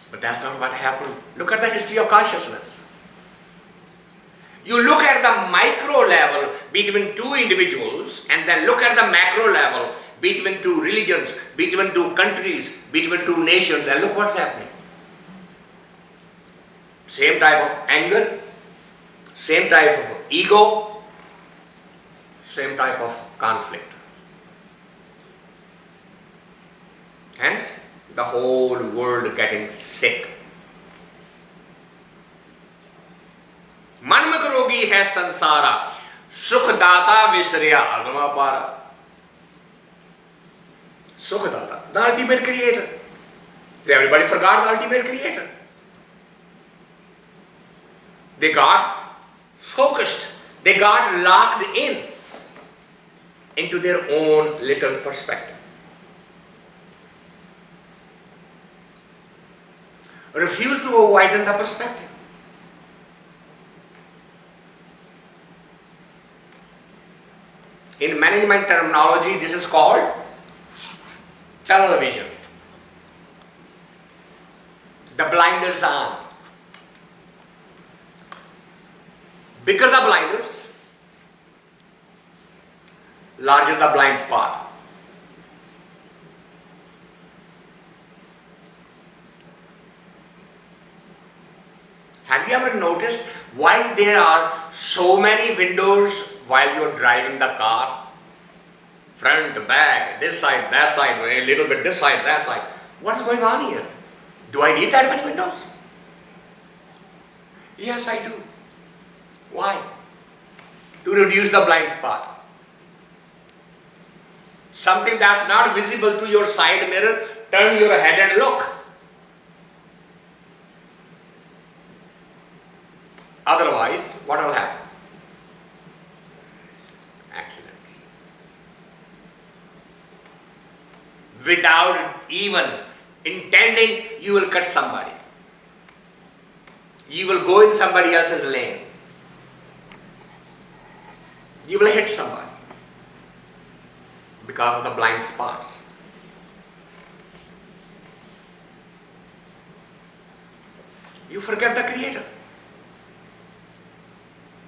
But that's not what happened. Look at the history of consciousness. You look at the micro level between two individuals and then look at the macro level between two religions, between two countries, between two nations, and look what's happening. Same type of anger, same type of ego, same type of conflict. Hence, the whole world getting sick. मनमुख रोगी है संसारा, सुखदाता विसरिया अगमा पारा. Sukhadata, the ultimate creator. So everybody forgot the ultimate creator. They got focused, they got locked into their own little perspective. Refuse to widen the perspective. In management terminology, this is called tunnel vision. The blinders on. Bigger the blinders, larger the blind spot. Have you ever noticed why there are so many windows while you're driving the car? Front, back, this side, that side, a little bit this side, that side. What's going on here? Do I need that many windows? Yes, I do. Why? To reduce the blind spot. Something that's not visible to your side mirror, turn your head and look. Otherwise, what will happen? Accidents. Without even intending, you will cut somebody. You will go in somebody else's lane. You will hit somebody because of the blind spots. You forget the Creator.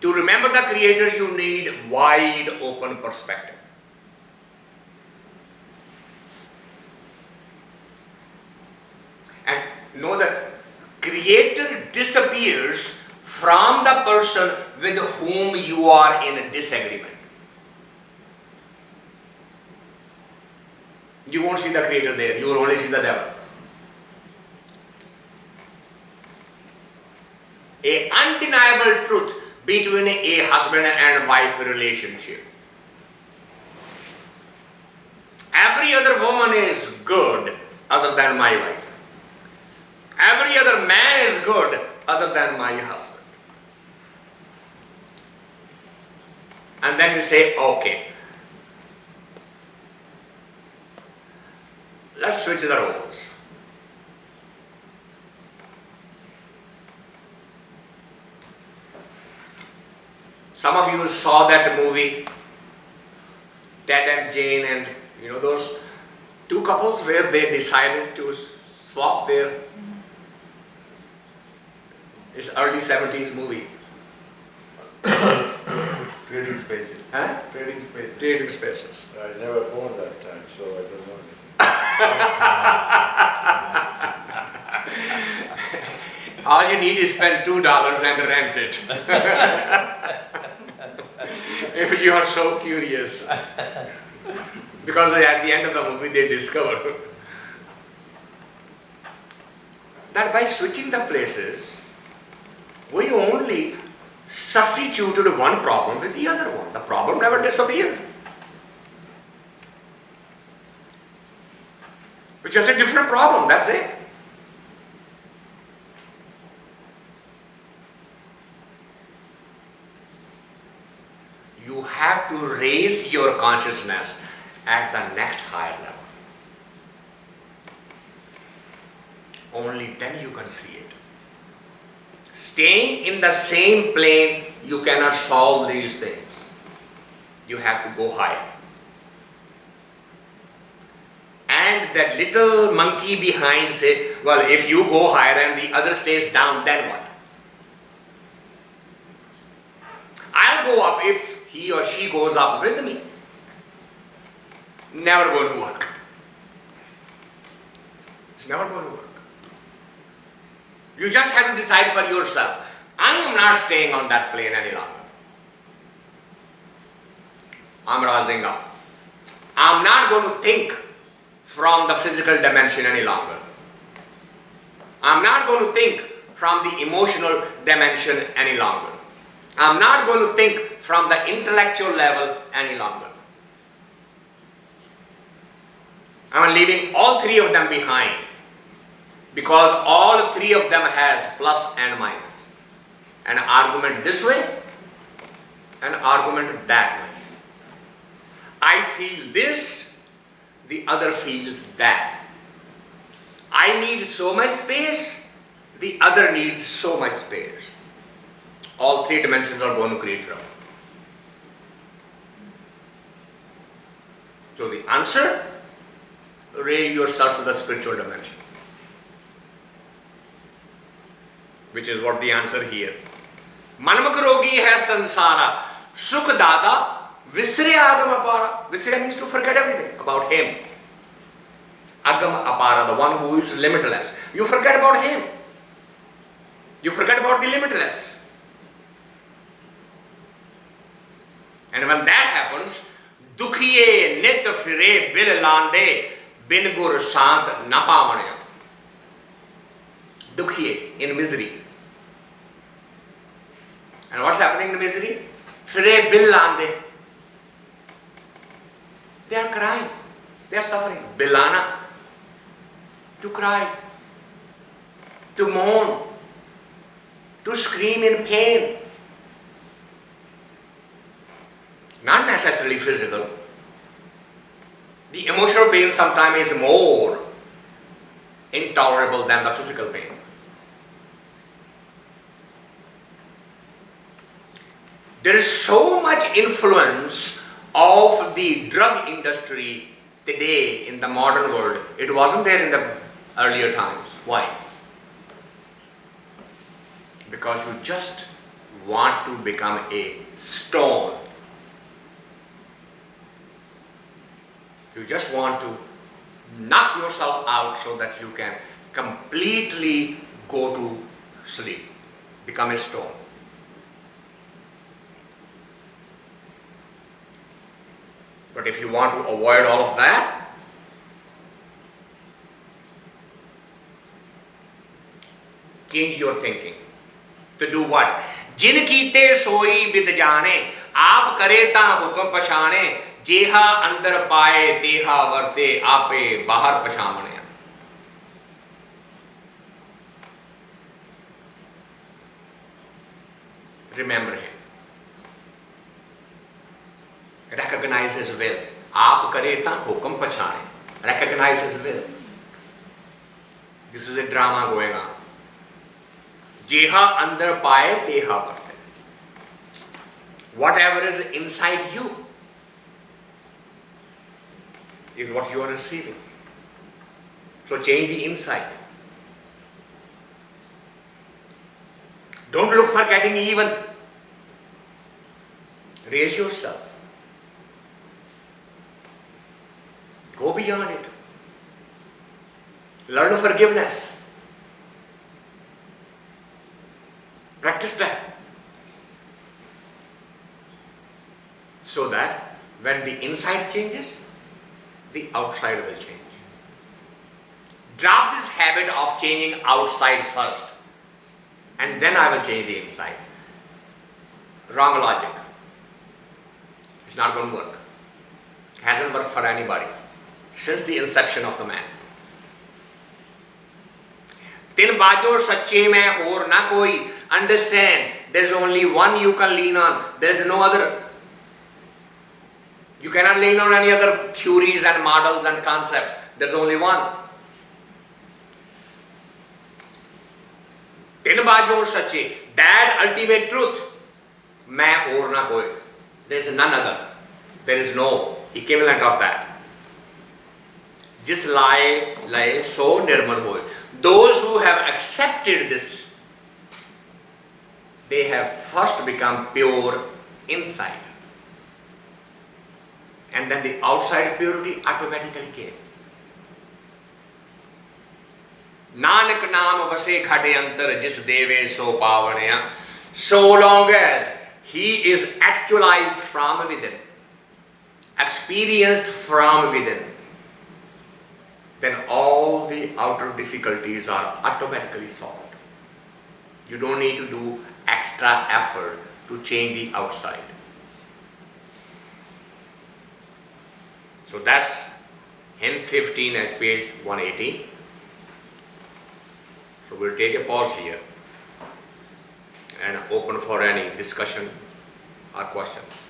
To remember the Creator, you need wide open perspective. And know that Creator disappears from the person with whom you are in a disagreement. You won't see the Creator there, you will only see the devil. An undeniable truth between a husband and wife relationship. Every other woman is good other than my wife. Every other man is good other than my husband. And then you say, okay, let's switch the roles. Some of you saw that movie, Ted and Jane, and you know those two couples where they decided to swap their, it's early 70s movie. Trading spaces. Huh? Trading spaces. Trading spaces. I never owned that time, so I don't know anything. All you need is spend $2 and rent it. If you are so curious. Because at the end of the movie they discover that by switching the places, we only substituted one problem with the other one. The problem never disappeared. It's just a different problem, that's it. You have to raise your consciousness at the next higher level. Only then you can see it. Staying in the same plane, you cannot solve these things. You have to go higher. And and that little monkey behind say, well, if you go higher and the other stays down, then what? I'll go up if he or she goes up with me. Never going to work. It's never going to work. You just have to decide for yourself. I am not staying on that plane any longer. I'm rising up. I'm not going to think from the physical dimension any longer. I'm not going to think from the emotional dimension any longer. I'm not going to think from the intellectual level any longer. I'm leaving all three of them behind, because all three of them had plus and minus. An argument this way, an argument that way. I feel this, the other feels that. I need so much space, the other needs so much space. All three dimensions are going to create trouble. So the answer, raise yourself to the spiritual dimension, which is what the answer here. Manmak rogi hai sansara, sukh data, visre agam apara. Visre means to forget everything about him. Agam apara, the one who is limitless. You forget about him. You forget about the limitless. And when that happens, dukhiye nit fire bil lande bin gur sant na pavane. Dukhiye, in misery. And what's happening in misery? Fire bil lande. They are crying. They are suffering. Bilana. To cry. To mourn. To scream in pain. Not necessarily physical. The emotional pain sometimes is more intolerable than the physical pain. There is so much influence of the drug industry today in the modern world. It wasn't there in the earlier times. Why? Because you just want to become a stone. You just want to knock yourself out so that you can completely go to sleep, become a stone. But if you want to avoid all of that, change your thinking. To do what? Jin kite soi bid jane, aap kare ta hukum pashane, jeha andar paaye teha varte aape bahar pashamane. Remember him. Recognize his will. Aap kare ta hukum pachane. Recognize his will. This is a drama going on. Jeha andar paaye teha varte. Whatever is inside you is what you are receiving. So change the inside. Don't look for getting even. Raise yourself. Go beyond it. Learn forgiveness. Practice that. So that when the inside changes, the outside will change. Drop this habit of changing outside first, and then I will change the inside. Wrong logic. It's not going to work. It hasn't worked for anybody since the inception of the man. Tin bajo sache mein aur na koi. Understand, there is only one you can lean on. There is no other. You cannot lean on any other theories and models and concepts. There is only one. Tin bajo sache, that ultimate truth. Main aur na koi. There is none other. There is no equivalent of that. जिस लाए लय सो निर्मल होए. Those who have accepted this, they have first become pure inside. And then the outside purity automatically came. Nanak नाम वसे घटे अंतर जिस देवे सो पावनया. So long as he is actualized from within, experienced from within, then all the outer difficulties are automatically solved. You don't need to do extra effort to change the outside. So that's hint 15 at page 180. So we'll take a pause here and open for any discussion or questions.